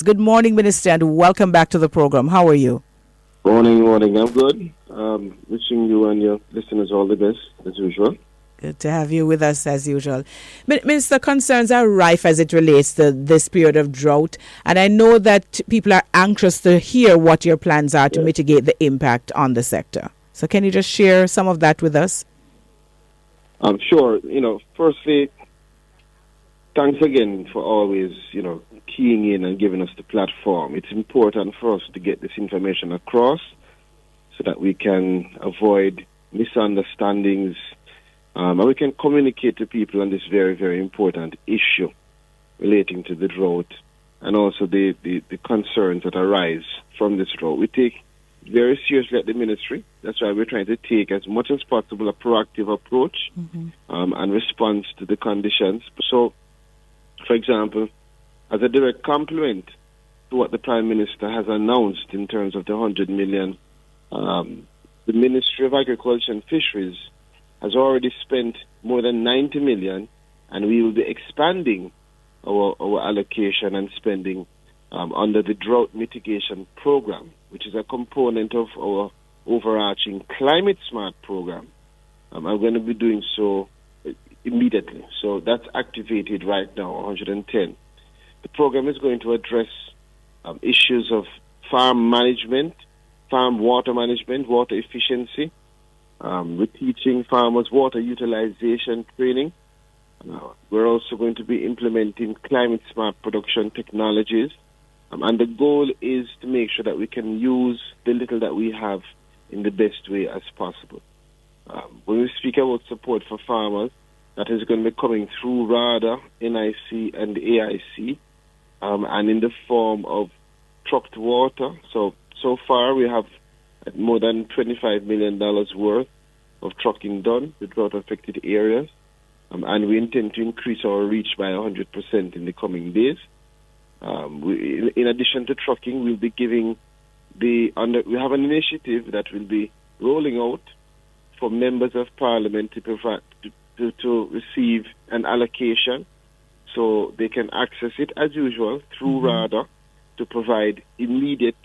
Good morning, Minister, and welcome back to the program. How are you? Morning, morning. I'm good. Wishing you and your listeners all the best, as usual. Good to have you with us as usual. Minister, concerns are rife as it relates to this period of drought, and I know that people are anxious to hear what your plans are to Yeah. mitigate the impact on the sector. So, can you just share some of that with us? I'm sure, firstly, thanks again for always, keying in and giving us the platform. It's important for us to get this information across so that we can avoid misunderstandings and we can communicate to people on this very, very important issue relating to the drought and also the concerns that arise from this drought. We take it very seriously at the ministry. That's why we're trying to take as much as possible a proactive approach and response to the conditions. So, for example, as a direct complement to what the Prime Minister has announced in terms of the 100 million, the Ministry of Agriculture and Fisheries has already spent more than 90 million, and we will be expanding our allocation and spending under the Drought Mitigation Program, which is a component of our overarching Climate Smart program. I'm going to be doing so immediately. So that's activated right now, 110. The program is going to address issues of farm management, farm water management, water efficiency. We're teaching farmers water utilization training. We're also going to be implementing climate smart production technologies. And the goal is to make sure that we can use the little that we have in the best way as possible. When we speak about support for farmers, that is going to be coming through RADA, NIC, and AIC, and in the form of trucked water. So far we have more than $25 million worth of trucking done with drought-affected areas, and we intend to increase our reach by 100% in the coming days. In addition to trucking, we'll be giving we have an initiative that will be rolling out for members of parliament to provide to receive an allocation, so they can access it as usual through RADA to provide immediate,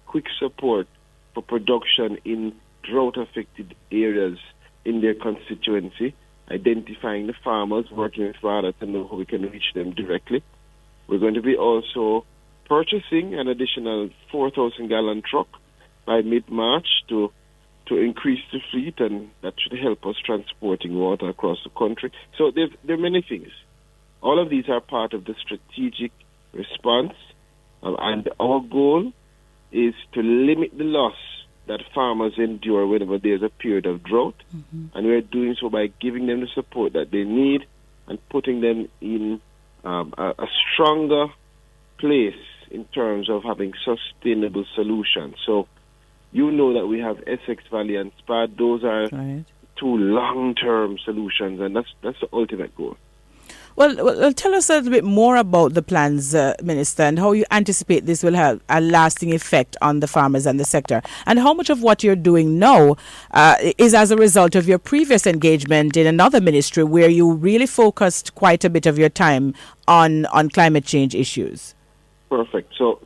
quick support for production in drought-affected areas in their constituency, identifying the farmers, working with RADA to know how we can reach them directly. We're going to be also purchasing an additional 4,000-gallon truck by mid-March to increase the fleet, and that should help us transporting water across the country. So there are many things. All of these are part of the strategic response, and our goal is to limit the loss that farmers endure whenever there's a period of drought, and we're doing so by giving them the support that they need and putting them in a stronger place in terms of having sustainable solutions. So you know that we have Essex Valley and SPAD. Those are two long-term solutions, and that's the ultimate goal. Well, tell us a little bit more about the plans, Minister, and how you anticipate this will have a lasting effect on the farmers and the sector, and how much of what you're doing now is as a result of your previous engagement in another ministry where you really focused quite a bit of your time on climate change issues. Perfect. So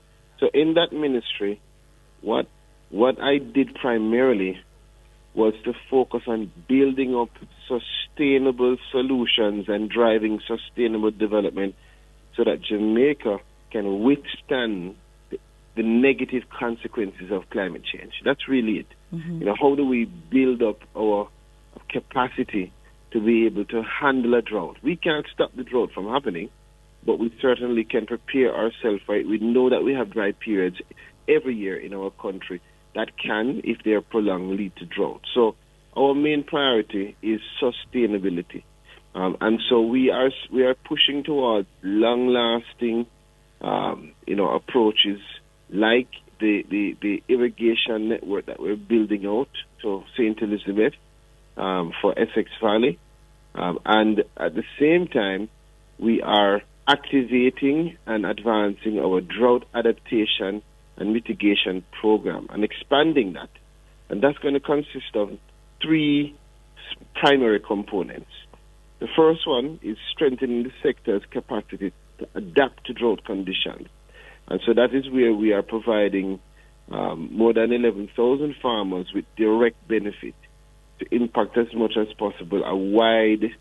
in that ministry, what I did primarily was to focus on building up sustainable solutions and driving sustainable development so that Jamaica can withstand the negative consequences of climate change. That's really it. How do we build up our capacity to be able to handle a drought? We can't stop the drought from happening, but we certainly can prepare ourselves for it. We know that we have dry periods every year in our country that can, if they are prolonged, lead to drought. So our main priority is sustainability. And so we are pushing towards long-lasting, approaches like the irrigation network that we're building out to St. Elizabeth for Essex Valley. And at the same time, we are activating and advancing our drought adaptation and mitigation program and expanding that. And that's going to consist of three primary components. The first one is strengthening the sector's capacity to adapt to drought conditions. And so that is where we are providing more than 11,000 farmers with direct benefit to impact as much as possible a wide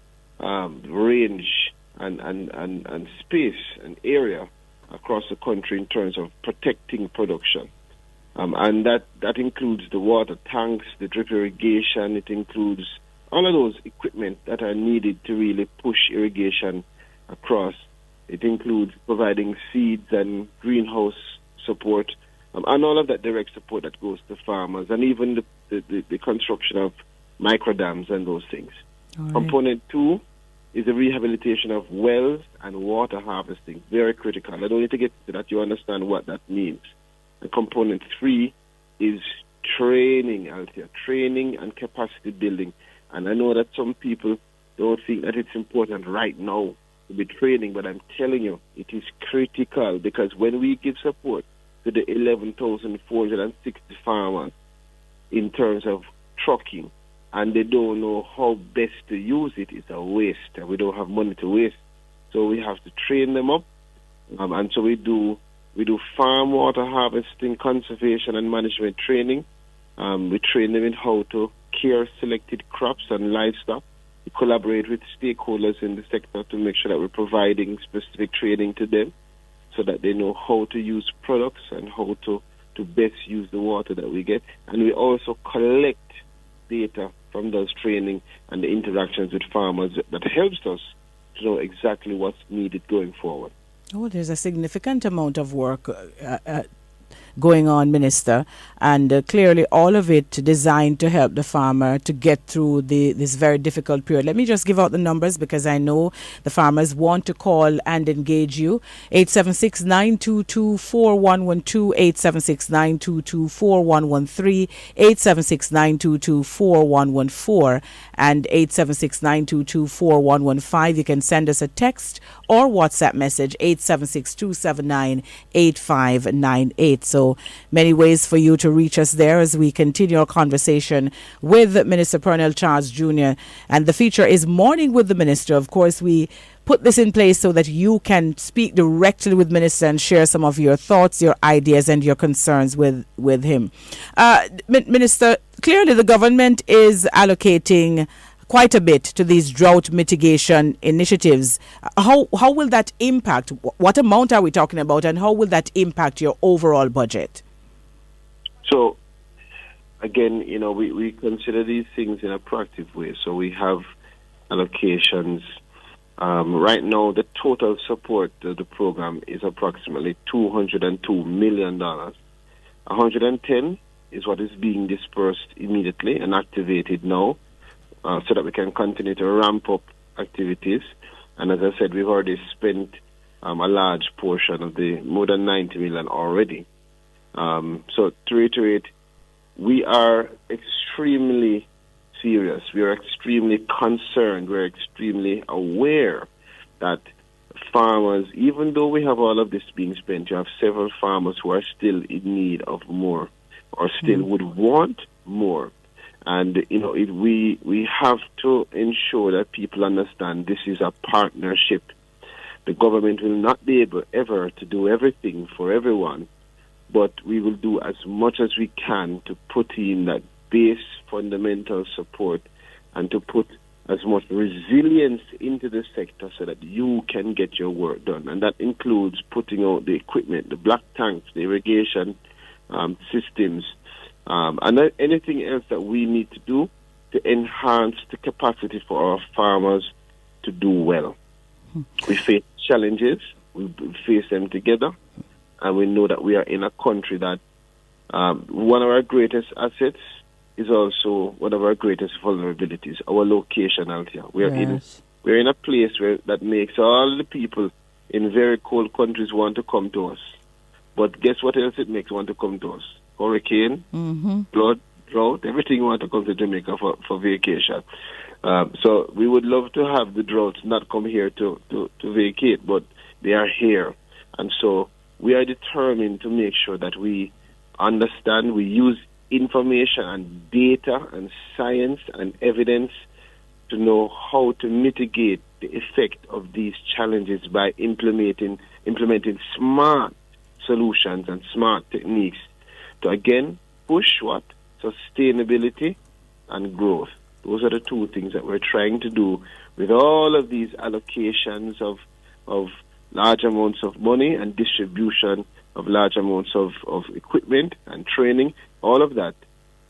range and space and area across the country in terms of protecting production. And that includes the water tanks, the drip irrigation. It includes all of those equipment that are needed to really push irrigation across. It includes providing seeds and greenhouse support, and all of that direct support that goes to farmers, and even the construction of microdams and those things. Right. Component 2 is the rehabilitation of wells and water harvesting. Very critical. I don't need to get to that. You understand what that means. And component 3 is training, Althea, training and capacity building. And I know that some people don't think that it's important right now to be training, but I'm telling you, it is critical, because when we give support to the 11,460 farmers in terms of trucking, and they don't know how best to use it, it's a waste, and we don't have money to waste. So we have to train them up, and so we do farm water harvesting, conservation, and management training. We train them in how to care selected crops and livestock. We collaborate with stakeholders in the sector to make sure that we're providing specific training to them so that they know how to use products and how to best use the water that we get. And we also collect data from those training and the interactions with farmers that helps us to know exactly what's needed going forward. Oh, there's a significant amount of work going on, Minister, and clearly all of it designed to help the farmer to get through this very difficult period. Let me just give out the numbers, because I know the farmers want to call and engage you. 876-922-4112, 876-922-4113, 876-922-4114, and 876-922-4115. You can send us a text or WhatsApp message, 876-279-8598. So many ways for you to reach us there as we continue our conversation with Minister Pernell Charles Jr. And the feature is Morning with the Minister. Of course, we put this in place so that you can speak directly with Minister and share some of your thoughts, your ideas, and your concerns with him. Minister, clearly the government is allocating quite a bit to these drought mitigation initiatives. How will that impact? What amount are we talking about, and how will that impact your overall budget? So, again, we consider these things in a proactive way. So we have allocations. Right now, the total support of the program is approximately $202 million. 110 is what is being dispersed immediately and activated now, so that we can continue to ramp up activities. And as I said, we've already spent a large portion of the more than 90 million already. So to reiterate, we are extremely serious. We are extremely concerned. We're extremely aware that farmers, even though we have all of this being spent, you have several farmers who are still in need of more, or still would want more. And, we have to ensure that people understand this is a partnership. The government will not be able ever to do everything for everyone, but we will do as much as we can to put in that base fundamental support and to put as much resilience into the sector so that you can get your work done. And that includes putting out the equipment, the black tanks, the irrigation systems, and anything else that we need to do to enhance the capacity for our farmers to do well. We face challenges, we face them together, and we know that we are in a country that one of our greatest assets is also one of our greatest vulnerabilities, our location out here. We're in a place that makes all the people in very cold countries want to come to us. But guess what else it makes want to come to us? Hurricane, flood, drought, everything want to come to Jamaica for vacation. So we would love to have the droughts not come here to vacate, but they are here. And so we are determined to make sure that we understand, we use information and data and science and evidence to know how to mitigate the effect of these challenges by implementing smart solutions and smart techniques to, again, push what? Sustainability and growth. Those are the two things that we're trying to do with all of these allocations of large amounts of money and distribution of large amounts of equipment and training. All of that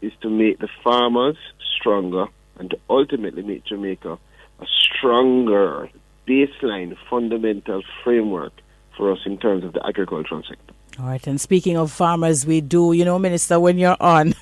is to make the farmers stronger and to ultimately make Jamaica a stronger baseline, fundamental framework for us in terms of the agricultural sector. All right, and speaking of farmers, we do, Minister, when you're on,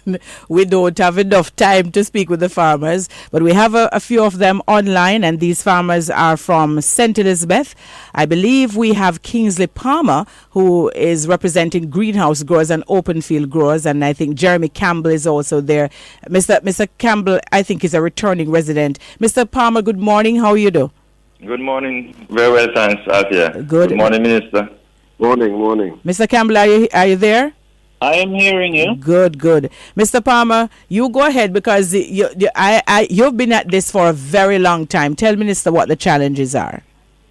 we don't have enough time to speak with the farmers, but we have a few of them online, and these farmers are from St. Elizabeth. I believe we have Kingsley Palmer, who is representing greenhouse growers and open field growers, and I think Jeremy Campbell is also there. Mr. Campbell, I think, is a returning resident. Mr. Palmer, good morning. How are you doing? Good morning. Very well, thanks, Althea. Good morning, Minister. Morning. Mr. Campbell, are you there? I am hearing you. Good. Mr. Palmer, you go ahead because you've been at this for a very long time. Tell Minister what the challenges are.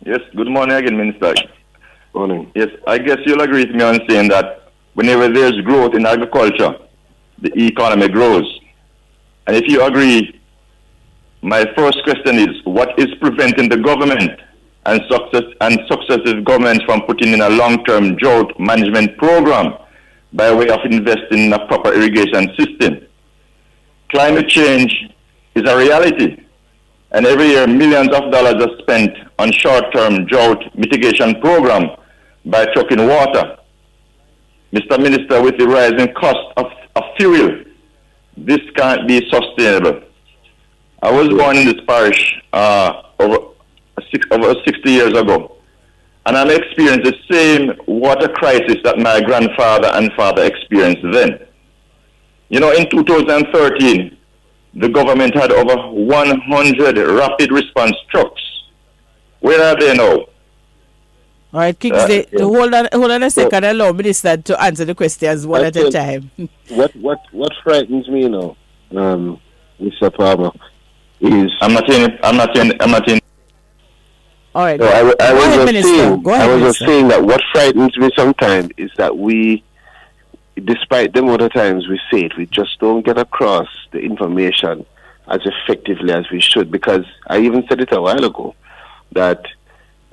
Yes, good morning again, Minister. Morning. Yes, I guess you'll agree with me on saying that whenever there's growth in agriculture, the economy grows. And if you agree, my first question is, what is preventing the government and successive governments from putting in a long-term drought management program by way of investing in a proper irrigation system? Climate change is a reality, and every year millions of dollars are spent on short-term drought mitigation program by trucking water. Mr. Minister, with the rising cost of fuel, this can't be sustainable. I was born in this parish over 60 years ago, and I'm experiencing the same water crisis that my grandfather and father experienced then. In 2013, the government had over 100 rapid response trucks. Where are they now? All right, Kingsley, hold on a second. Allow Minister to answer the questions one at a time. What frightens me now, Mr. Palmer, is I'm not in. All right. So I was just saying that what frightens me sometimes is that we, despite the amount of times we say it, we just don't get across the information as effectively as we should. Because I even said it a while ago that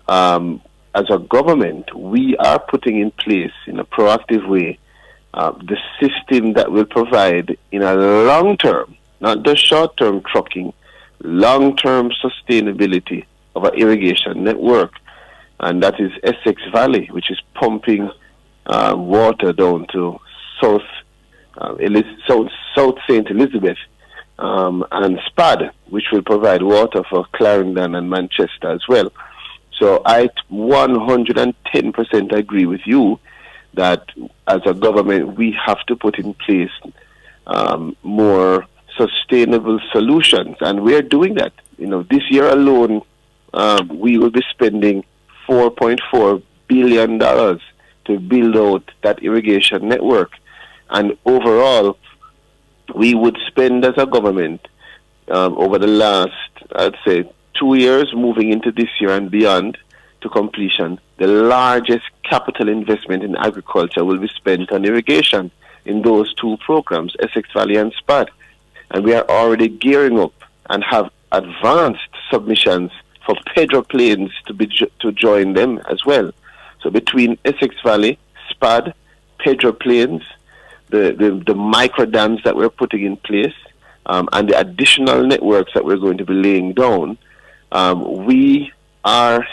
as a government, we are putting in place in a proactive way the system that will provide in a long term, not just short term trucking, long term sustainability of our irrigation network, and that is Essex Valley, which is pumping water down to South St. Elizabeth, and SPAD, which will provide water for Clarendon and Manchester as well. So I 110% agree with you that as a government we have to put in place more sustainable solutions, and we're doing that. This year alone, we will be spending $4.4 billion to build out that irrigation network. And overall, we would spend as a government over the last, I'd say, 2 years, moving into this year and beyond to completion, the largest capital investment in agriculture will be spent on irrigation in those two programs, Essex Valley and SPAD. And we are already gearing up and have advanced submissions for Pedro Plains to join them as well. So between Essex Valley, SPAD, Pedro Plains, the micro dams that we're putting in place, and the additional networks that we're going to be laying down, we are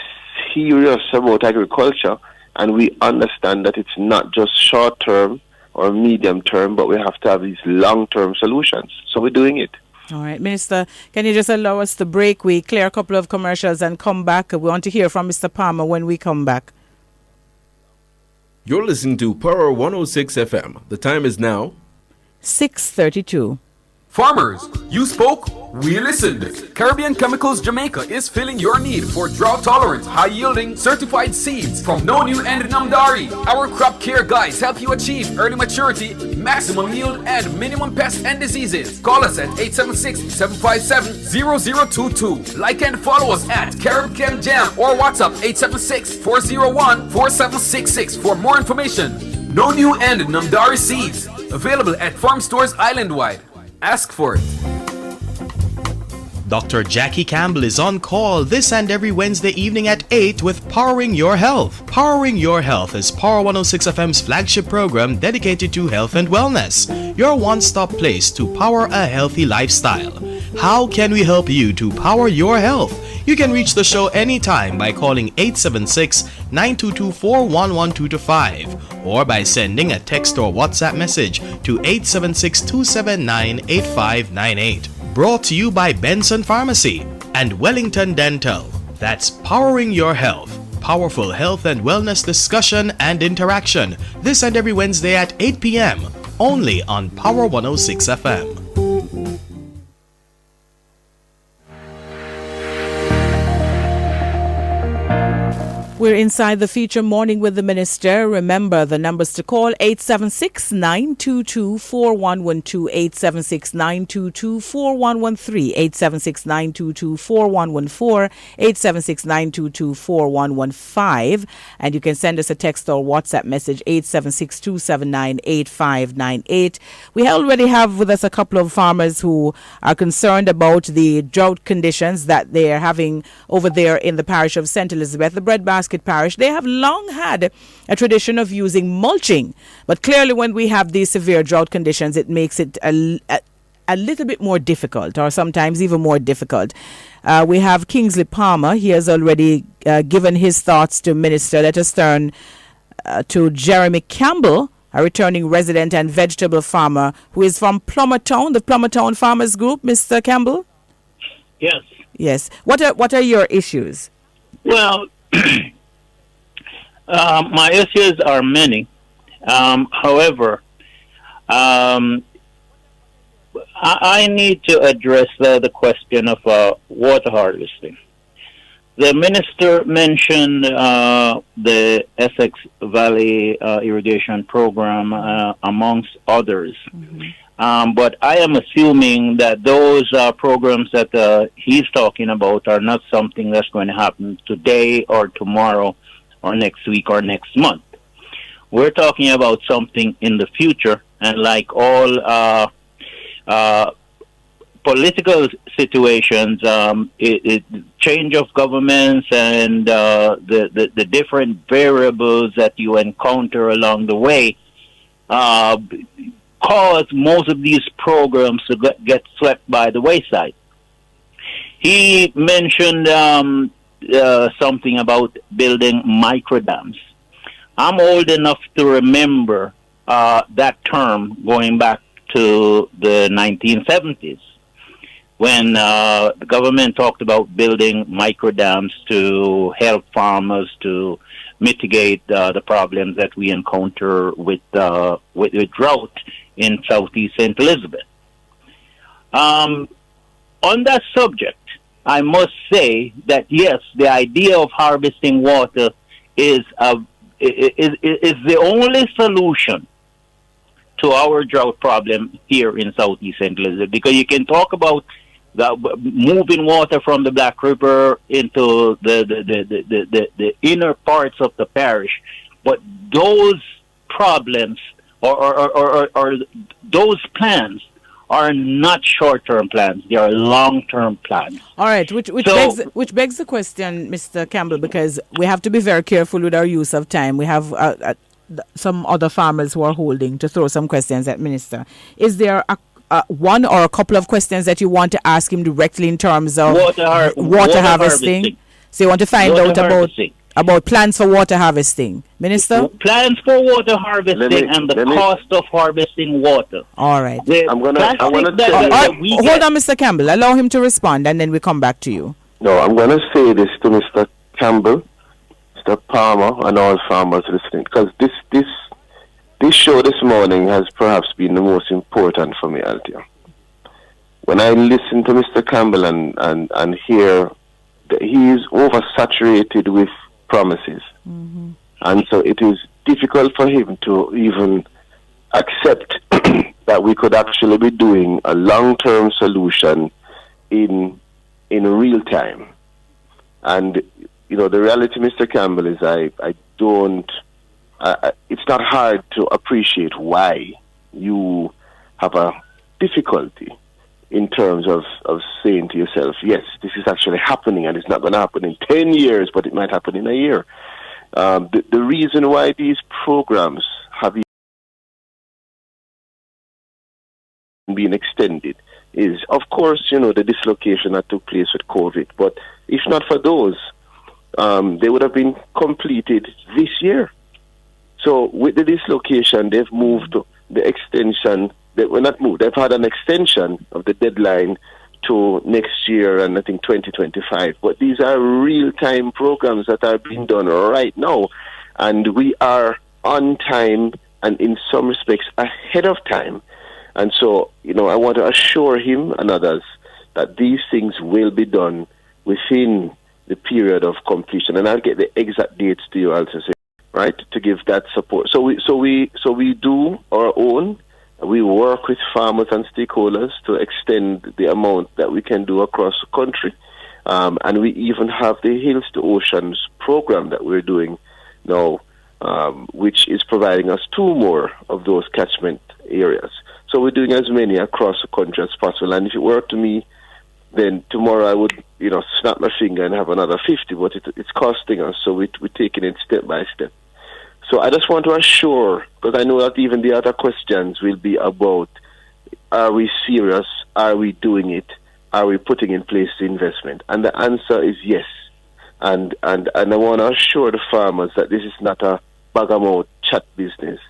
serious about agriculture, and we understand that it's not just short term or medium term, but we have to have these long term solutions. So we're doing it. All right, Minister, can you just allow us to break? We clear a couple of commercials and come back. We want to hear from Mr. Palmer when we come back. You're listening to Power 106 FM. The time is now 6:32. Farmers, you spoke, we listened. Caribbean Chemicals Jamaica is filling your need for drought-tolerant, high-yielding, certified seeds from No New and Namdari. Our crop care guides help you achieve early maturity, maximum yield, and minimum pests and diseases. Call us at 876-757-0022. Like and follow us at Carib Chem Jam or WhatsApp 876-401-4766 for more information. No New and Namdari seeds, available at farm stores island-wide. Ask for it. Dr. Jackie Campbell is on call this and every Wednesday evening at 8 with Powering Your Health. Powering Your Health is Power 106 FM's flagship program dedicated to health and wellness, your one-stop place to power a healthy lifestyle. How can we help you to power your health? You can reach the show anytime by calling 876-922-41125 or by sending a text or WhatsApp message to 876-279-8598. Brought to you by Benson Pharmacy and Wellington Dental. That's Powering Your Health. Powerful health and wellness discussion and interaction this and every Wednesday at 8 p.m. only on Power 106 FM. We're inside the feature Morning with the Minister. Remember the numbers to call 876-922-4112, 876-922-4113, 876-922-4114, 876-922-4115. And you can send us a text or WhatsApp message 876-279-8598. We already have with us a couple of farmers who are concerned about the drought conditions that they're having over there in the parish of St. Elizabeth, the Breadbasket Parish. They have long had a tradition of using mulching, but clearly when we have these severe drought conditions, it makes it a little bit more difficult, or sometimes even more difficult. We have Kingsley Palmer. He has already given his thoughts to Minister. Let us turn to Jeremy Campbell, a returning resident and vegetable farmer who is from Plummertown, the Plummertown Farmers Group. Mr. Campbell? Yes. Yes. What are your issues? Well, my issues are many. However, I need to address the question of water harvesting. The minister mentioned the Essex Valley irrigation program, amongst others. Mm-hmm. But I am assuming that those programs that he's talking about are not something that's going to happen today or tomorrow or next week or next month. We're talking about something in the future, and like all political situations, change of governments and the different variables that you encounter along the way cause most of these programs to get swept by the wayside. He mentioned something about building microdams. I'm old enough to remember that term going back to the 1970s when the government talked about building microdams to help farmers to mitigate the problems that we encounter with drought in southeast St. Elizabeth. On that subject, I must say that yes, the idea of harvesting water is the only solution to our drought problem here in southeast St. Elizabeth, because you can talk about moving water from the Black River into the inner parts of the parish, but those problems or those plans are not short-term plans; they are long-term plans. All right, which begs the question, Mr. Campbell, because we have to be very careful with our use of time. We have some other farmers who are holding to throw some questions at Minister. Is there one or a couple of questions that you want to ask him directly in terms of water harvesting? So you want to find out about plans for water harvesting, Minister? Plans for water harvesting and the cost of harvesting water. All right. I'm gonna hold on, Mr. Campbell. Allow him to respond, and then we come back to you. No, I'm going to say this to Mr. Campbell, Mr. Palmer, and all farmers listening, because this show this morning has perhaps been the most important for me, Althea. when I listen to Mr. Campbell and hear that he is oversaturated with promises. Mm-hmm. And so it is difficult for him to even accept that we could actually be doing a long-term solution in real time. And, you know, the reality, Mr. Campbell, is it's not hard to appreciate why you have a difficulty in terms of saying to yourself, yes, this is actually happening, and it's not going to happen in 10 years, but it might happen in a year. The reason why these programs have been extended is, of course, you know, the dislocation that took place with COVID. But if not for those, they would have been completed this year. So with the dislocation, they've moved the extension. They were not moved. They've had an extension of the deadline to next year and I think 2025. But these are real-time programs that are being done right now. And we are on time and in some respects ahead of time. And so, you know, I want to assure him and others that these things will be done within the period of completion. And I'll get the exact dates to you also, right, to give that support. So we do our own. We work with farmers and stakeholders to extend the amount that we can do across the country. And we even have the Hills to Oceans program that we're doing now, which is providing us 2 more of those catchment areas. So we're doing as many across the country as possible. And if it were to me, then tomorrow I would, you know, snap my finger and have another 50, but it's costing us. So we're taking it step by step. So I just want to assure, because I know that even the other questions will be about, are we serious? Are we doing it? Are we putting in place the investment? And the answer is yes. And I want to assure the farmers that this is not a bag-of-mouth chat business.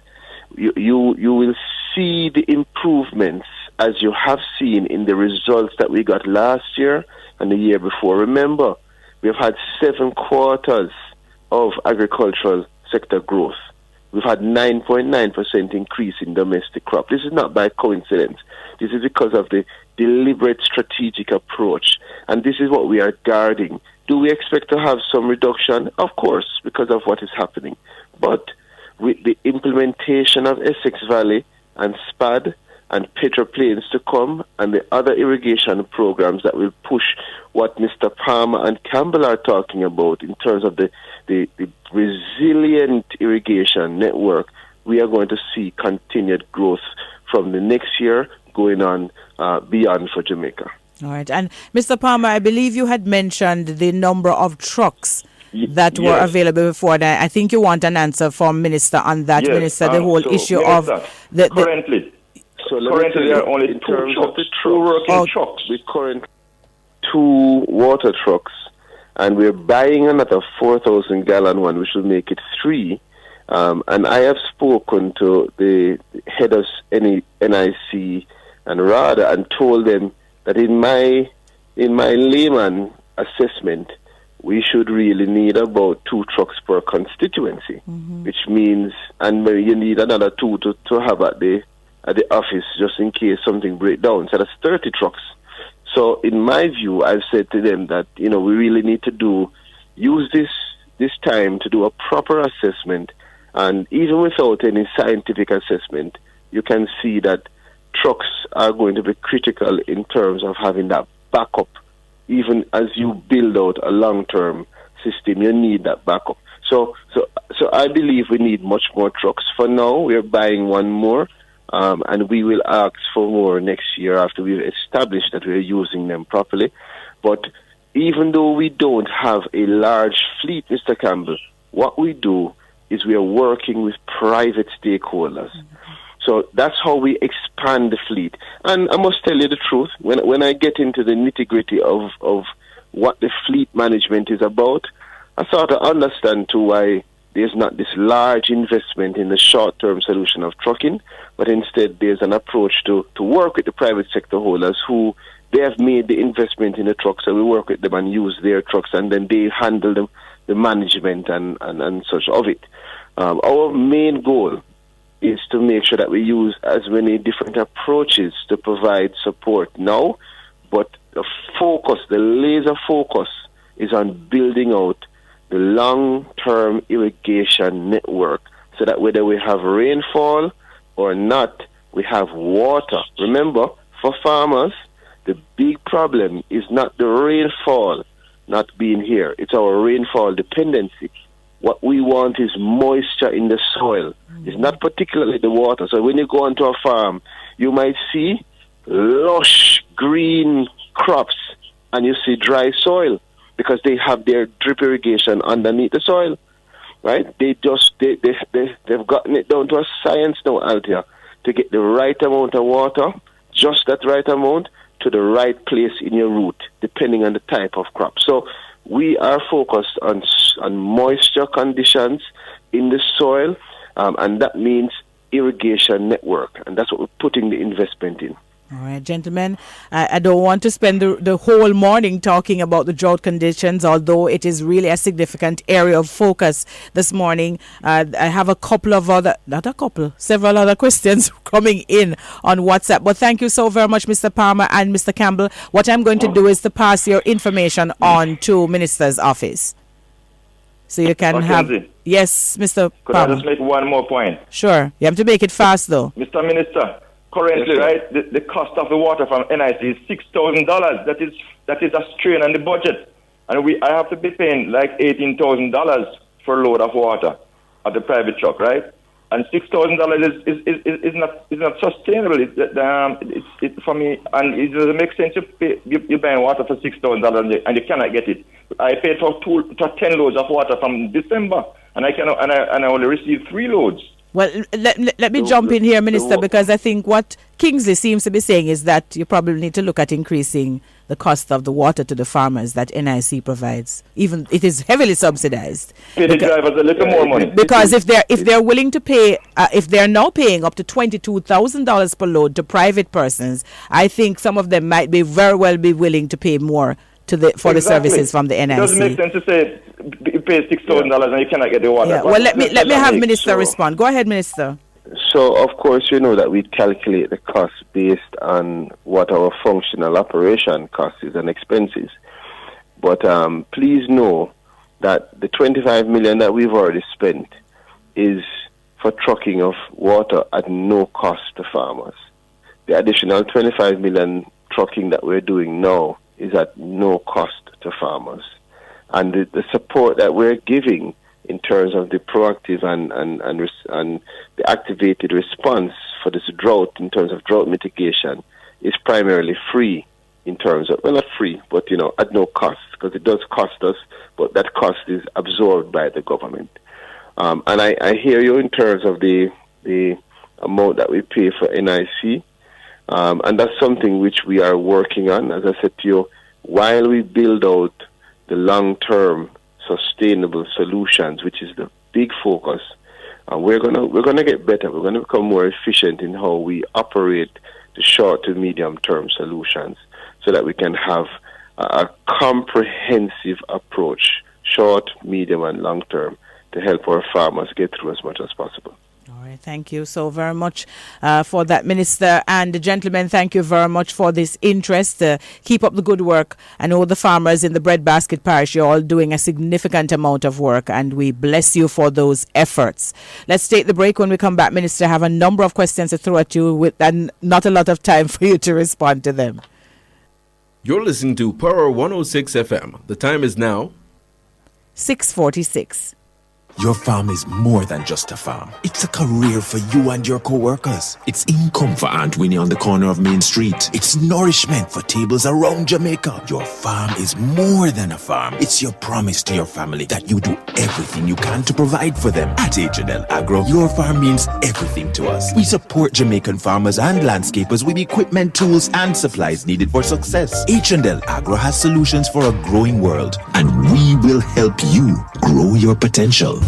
You will see the improvements as you have seen in the results that we got last year and the year before. Remember, we've had 7 quarters of agricultural sector growth. We've had 9.9% increase in domestic crop. This is not by coincidence. This is because of the deliberate strategic approach. And this is what we are guarding. Do we expect to have some reduction? Of course, because of what is happening. But with the implementation of Essex Valley and SPAD and Petro Plains to come and the other irrigation programs that will push what Mr. Palmer and Campbell are talking about in terms of the resilient irrigation network, we are going to see continued growth from the next year going on beyond for Jamaica. All right. And Mr. Palmer, I believe you had mentioned the number of trucks that were available before. I think you want an answer from Minister on that, yes, Minister, the whole issue of currently there are only 2 trucks, 2 working trucks. We currently 2 water trucks, and we're buying another 4,000 gallon one, which will make it 3. And I have spoken to the head of NIC and RADA and told them that in my layman assessment, we should really need about 2 trucks per constituency, which means, and maybe you need another 2 to have at the office just in case something breaks down. So that's 30 trucks. So in my view, I've said to them that, you know, we really need to use this time to do a proper assessment. And even without any scientific assessment, you can see that trucks are going to be critical in terms of having that backup. Even as you build out a long-term system, you need that backup. So I believe we need much more trucks. For now, we're buying 1 more, and we will ask for more next year after we've established that we're using them properly. But even though we don't have a large fleet, Mr. Campbell, what we do is we are working with private stakeholders. So that's how we expand the fleet. And I must tell you the truth, when I get into the nitty-gritty of what the fleet management is about, I sort of understand too why there's not this large investment in the short-term solution of trucking, but instead there's an approach to work with the private sector holders who they have made the investment in the trucks, so we work with them and use their trucks, and then they handle the management and such of it. Our main goal is to make sure that we use as many different approaches to provide support now, but the laser focus is on building out the long-term irrigation network so that whether we have rainfall or not, we have water. Remember, for farmers, the big problem is not the rainfall not being here. It's our rainfall dependency. What we want is moisture in the soil. It's not particularly the water. So when you go onto a farm, you might see lush green crops and you see dry soil because they have their drip irrigation underneath the soil, right? They've gotten it down to a science now out here to get the right amount of water, just that right amount, to the right place in your root, depending on the type of crop. So we are focused on moisture conditions in the soil, and that means irrigation network, and that's what we're putting the investment in. All right, gentlemen, I don't want to spend the whole morning talking about the drought conditions, although it is really a significant area of focus this morning. I have several other questions coming in on WhatsApp. But thank you so very much, Mr. Palmer and Mr. Campbell. What I'm going to do is to pass your information on to Minister's office. So you can have... Yes, Mr. Could Palmer. I just make one more point? Sure. You have to make it fast, though. Mr. Minister, currently, right, the cost of the water from NIC is $6,000. That is a strain on the budget. And I have to be paying like $18,000 for a load of water at the private truck, right? And $6,000 is not sustainable. It's for me, and it doesn't make sense to pay. You're buying water for $6,000 and you cannot get it. I paid for 10 loads of water from December, and I only received 3 loads. Well, let me jump in here, Minister, because I think what Kingsley seems to be saying is that you probably need to look at increasing the cost of the water to the farmers that NIC provides. Even it is heavily subsidized. Pay the drivers a little more money. Because if they're willing to pay, if they're now paying up to $22,000 per load to private persons, I think some of them might be very well be willing to pay more for the services from the NIC. It doesn't make sense to say you pay $6,000 and you cannot get the water. Yeah. Well, let me have Minister respond. Go ahead, Minister. So, of course, you know that we calculate the cost based on what our functional operation cost is and expenses. But please know that the $25 million that we've already spent is for trucking of water at no cost to farmers. The additional $25 million trucking that we're doing now is at no cost to farmers. And the support that we're giving in terms of the proactive and the activated response for this drought, in terms of drought mitigation, is primarily free in terms of, well, not free, but, at no cost, because it does cost us, but that cost is absorbed by the government. And I hear you in terms of the amount that we pay for NIC, and that's something which we are working on. As I said to you, while we build out the long-term sustainable solutions, which is the big focus, and we're gonna get better. We're gonna become more efficient in how we operate the short to medium-term solutions, so that we can have a comprehensive approach, short, medium, and long-term, to help our farmers get through as much as possible. All right, thank you so very much for that, Minister. And gentlemen, thank you very much for this interest. Keep up the good work. I know the farmers in the Breadbasket Parish, you're all doing a significant amount of work, and we bless you for those efforts. Let's take the break. When we come back, Minister, I have a number of questions to throw at you and not a lot of time for you to respond to them. You're listening to Power 106 FM. The time is now 6:46. Your farm is more than just a farm. It's a career for you and your co-workers. It's income for Aunt Winnie on the corner of Main Street. It's nourishment for tables around Jamaica. Your farm is more than a farm. It's your promise to your family that you do everything you can to provide for them. At H&L Agro, your farm means everything to us. We support Jamaican farmers and landscapers with equipment, tools, and supplies needed for success. H&L Agro has solutions for a growing world, and we will help you grow your potential.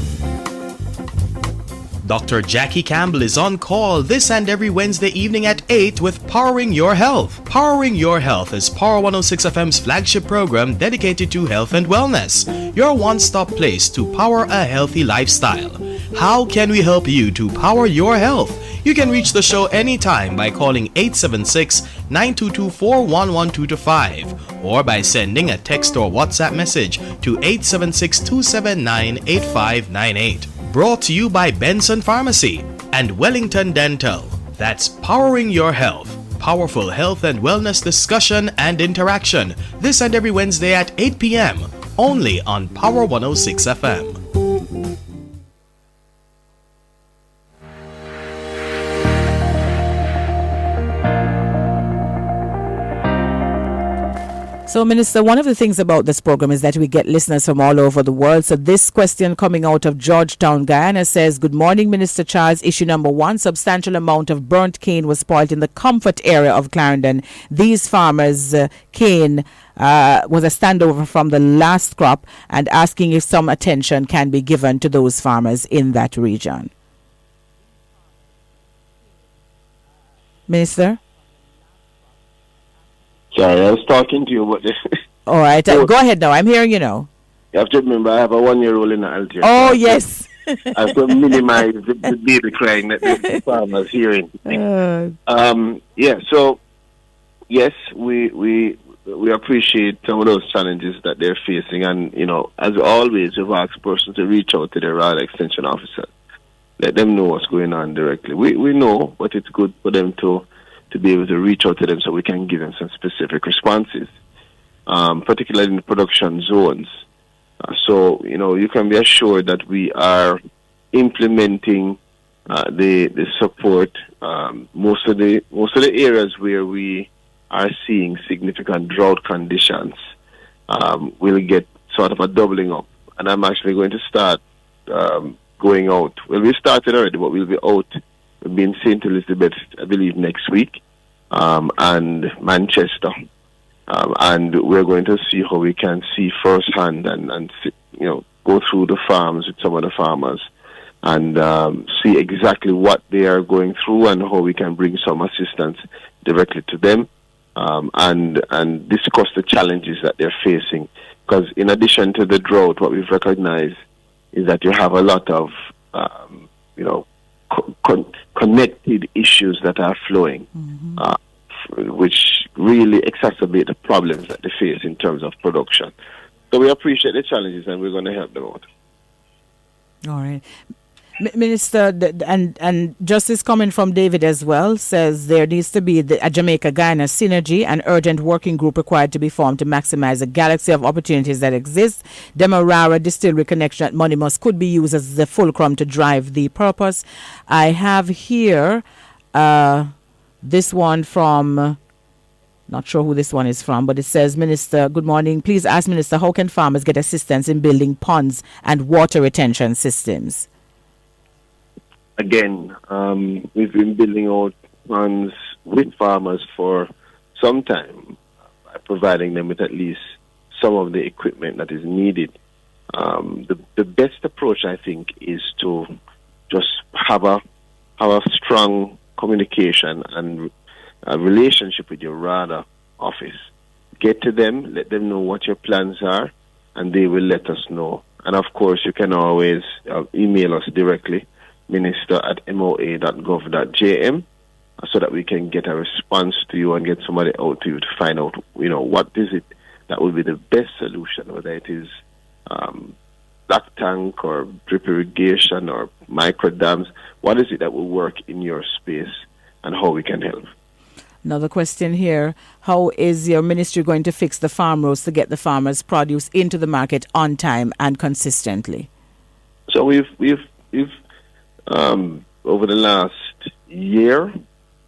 Dr. Jackie Campbell is on call this and every Wednesday evening at 8 with Powering Your Health. Powering Your Health is Power 106 FM's flagship program dedicated to health and wellness, your one-stop place to power a healthy lifestyle. How can we help you to power your health? You can reach the show anytime by calling 876-922-41125 or by sending a text or WhatsApp message to 876-279-8598. Brought to you by Benson Pharmacy and Wellington Dental. That's Powering Your Health. Powerful health and wellness discussion and interaction this and every Wednesday at 8 p.m. only on Power 106 FM. So, Minister, one of the things about this program is that we get listeners from all over the world. So this question coming out of Georgetown, Guyana says, Good morning, Minister Charles. Issue number 1, substantial amount of burnt cane was spoiled in the Comfort area of Clarendon. These farmers' cane was a standover from the last crop, and asking if some attention can be given to those farmers in that region. Minister? Sorry, I was talking to you about this. All right, go ahead now. I'm hearing you now. You have to remember, I have a 1-year-old in the Altair. Oh, yes. I have to minimize the baby crying that the farmer's hearing. So, yes, we appreciate some of those challenges that they're facing. And, as always, we've asked persons to reach out to their RADA extension officer. Let them know what's going on directly. We know, but it's good for them to be able to reach out to them so we can give them some specific responses, particularly in the production zones. So you can be assured that we are implementing the support. Most of the areas where we are seeing significant drought conditions will get sort of a doubling up. And I'm actually going to start going out. Well, we started already, but we'll be out. We'll be in St. Elizabeth, I believe, next week, and Manchester. And we're going to see how we can see firsthand and go through the farms with some of the farmers and see exactly what they are going through and how we can bring some assistance directly to them and discuss the challenges that they're facing. Because in addition to the drought, what we've recognized is that you have a lot of, connected issues that are flowing, which really exacerbate the problems that they face in terms of production. So we appreciate the challenges and we're going to help them out. All right. Minister, and justice coming from David as well, says there needs to be a Jamaica-Guyana synergy, an urgent working group required to be formed to maximize the galaxy of opportunities that exist. Demerara Distillery connection at Monimus could be used as the fulcrum to drive the purpose. I have here this one from... Not sure who this one is from, but it says, Minister, good morning. Please ask Minister, how can farmers get assistance in building ponds and water retention systems? Again, we've been building out ponds with farmers for some time, by providing them with at least some of the equipment that is needed. The best approach, I think, is to just have a strong communication and a relationship with your RADA office. Get to them, let them know what your plans are, and they will let us know. And of course, you can always email us directly, minister@moa.gov.jm, so that we can get a response to you and get somebody out to you to find out, what is it that will be the best solution, whether it is black tank or drip irrigation or micro dams. What is it that will work in your space and how we can help? Another question here. How is your ministry going to fix the farm roads to get the farmers' produce into the market on time and consistently? So we've over the last year,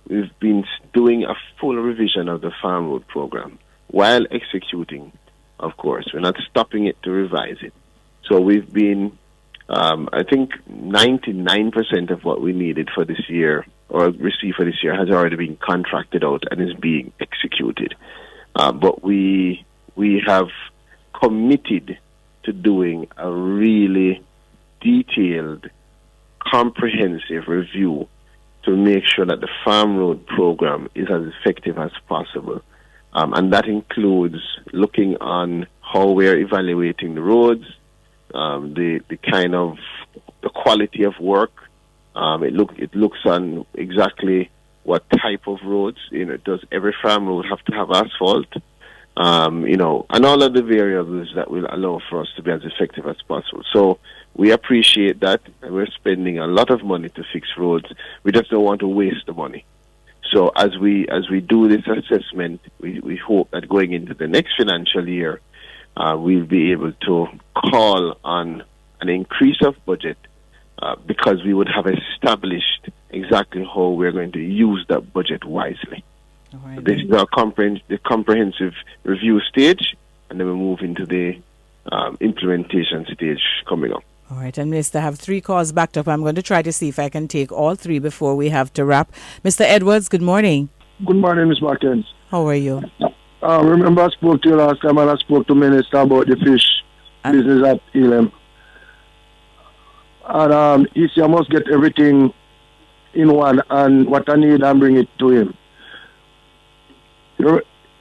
we've been doing a full revision of the farm road program while executing, of course. We're not stopping it to revise it. So we've been, I think 99% of what we needed for this year or received for this year has already been contracted out and is being executed. But we have committed to doing a really detailed comprehensive review to make sure that the farm road program is as effective as possible. And that includes looking on how we're evaluating the roads, the kind of the quality of work. It looks on exactly what type of roads. Does every farm road have to have asphalt? And all of the variables that will allow for us to be as effective as possible. So we appreciate that. We're spending a lot of money to fix roads. We just don't want to waste the money. So as we do this assessment, we hope that going into the next financial year, we'll be able to call on an increase of budget because we would have established exactly how we're going to use that budget wisely. Right. So this is our comprehensive review stage, and then we move into the implementation stage coming up. All right, and Minister, I have 3 calls backed up. I'm going to try to see if I can take all 3 before we have to wrap. Mr. Edwards, good morning. Good morning, Ms. Watkins. How are you? Remember I spoke to you last time and I spoke to Minister about the fish business at Elam. And he said I must get everything in one and what I need and bring it to him.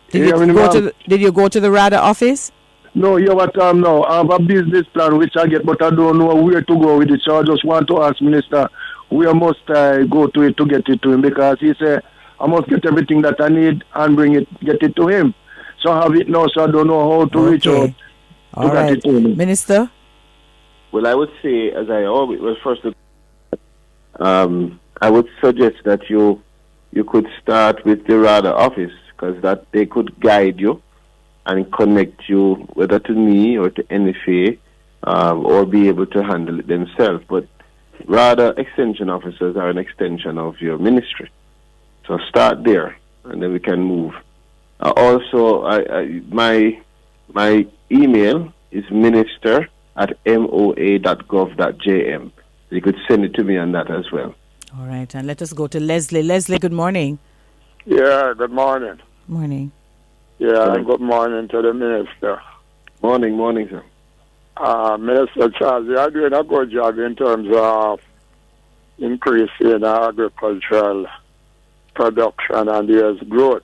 Did you go to the RADA office? No, no. I have a business plan which I get, but I don't know where to go with it. So I just want to ask Minister, where must I go to it to get it to him? Because he said I must get everything that I need and get it to him. So I have it now, so I don't know how to reach out All to right. get it to him. Minister? Well, I would say, as I always, first, I would suggest that you could start with the RADA office, because that they could guide you and connect you whether to me or to NFA, or be able to handle it themselves. But RADA extension officers are an extension of your ministry. So start there, and then we can move. Also, my email is minister@moa.gov.jm. You could send it to me on that as well. All right, and let us go to Leslie. Leslie, good morning. Yeah, good morning. Morning. Yeah, and good morning to the minister. Morning, sir. Minister Charles, you are doing a good job in terms of increasing agricultural production and there's growth.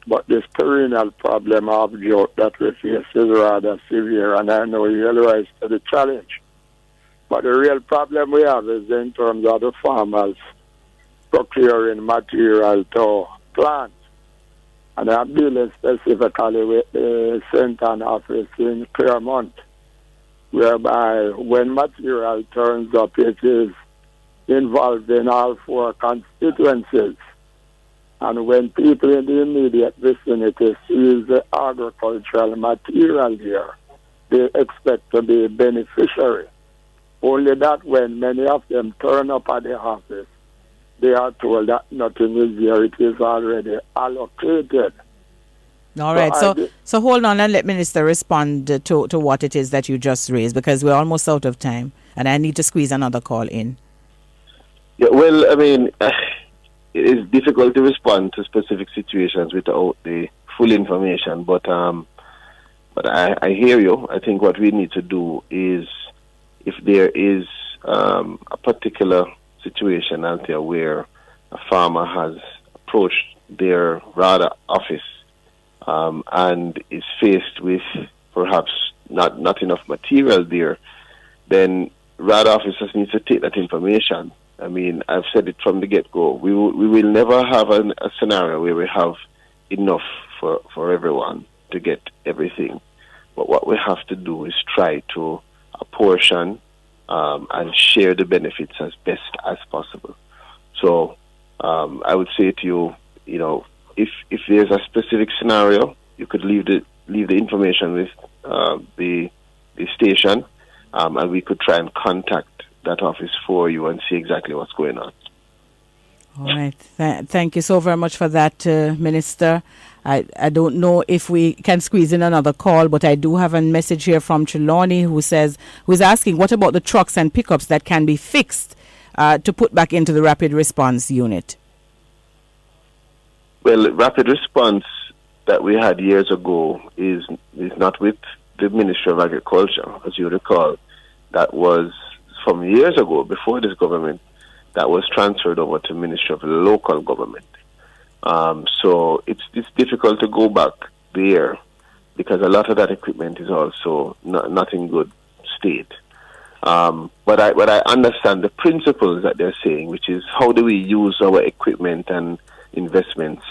But this perennial problem of drought that we face is rather severe, and I know you rise to the challenge. But the real problem we have is in terms of the farmers procuring material to plant. And I'm dealing specifically with the Centre office in Claremont, whereby when material turns up, it is involved in all 4 constituencies. And when people in the immediate vicinity see the agricultural material here, they expect to be a beneficiary. Only that when many of them turn up at the office, they are told that nothing is here, it is already allocated. All right, so hold on and let Minister respond to what it is that you just raised, because we're almost out of time and I need to squeeze another call in. Yeah, well, I mean, it is difficult to respond to specific situations without the full information, but I hear you. I think what we need to do is, if there is a particular situation out there where a farmer has approached their RADA office and is faced with perhaps not enough material there, then RADA officers need to take that information. I mean, I've said it from the get-go. We will never have a scenario where we have enough for everyone to get everything. But what we have to do is try to apportion and share the benefits as best as possible. So I would say to you, if there's a specific scenario, you could leave the information with the station, and we could try and contact that office for you and see exactly what's going on. All right. Thank you so very much for that, Minister. I don't know if we can squeeze in another call, but I do have a message here from Trelawney who is asking, what about the trucks and pickups that can be fixed to put back into the rapid response unit? Well, rapid response that we had years ago is not with the Ministry of Agriculture, as you recall. That was from years ago, before this government, that was transferred over to Ministry of Local Government. So it's difficult to go back there because a lot of that equipment is also not in good state. But I understand the principles that they're saying, which is how do we use our equipment and investments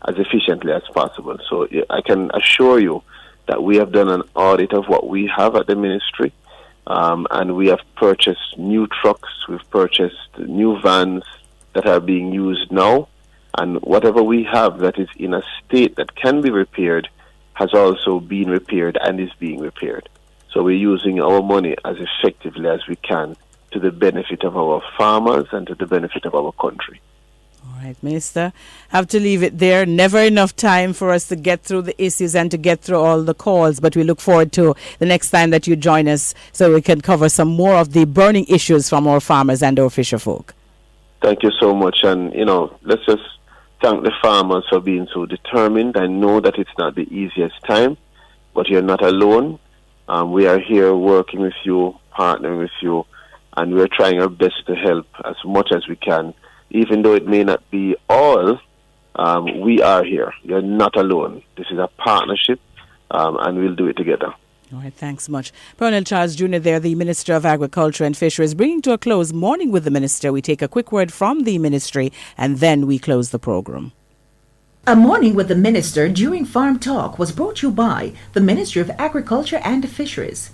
as efficiently as possible. So I can assure you that we have done an audit of what we have at the ministry, and we have purchased new trucks, we've purchased new vans that are being used now, and whatever we have that is in a state that can be repaired has also been repaired and is being repaired. So we're using our money as effectively as we can to the benefit of our farmers and to the benefit of our country. All right, Minister, have to leave it there. Never enough time for us to get through the issues and to get through all the calls, but we look forward to the next time that you join us so we can cover some more of the burning issues from our farmers and our fisher folk. Thank you so much. And, let's just thank the farmers for being so determined. I know that it's not the easiest time, but you're not alone. We are here working with you, partnering with you, and we're trying our best to help as much as we can. Even though it may not be all, we are here. You're not alone. This is a partnership, and we'll do it together. All right, thanks much. Colonel Charles Jr. there, the Minister of Agriculture and Fisheries, bringing to a close Morning with the Minister. We take a quick word from the Ministry, and then we close the program. A Morning with the Minister during Farm Talk was brought to you by the Ministry of Agriculture and Fisheries.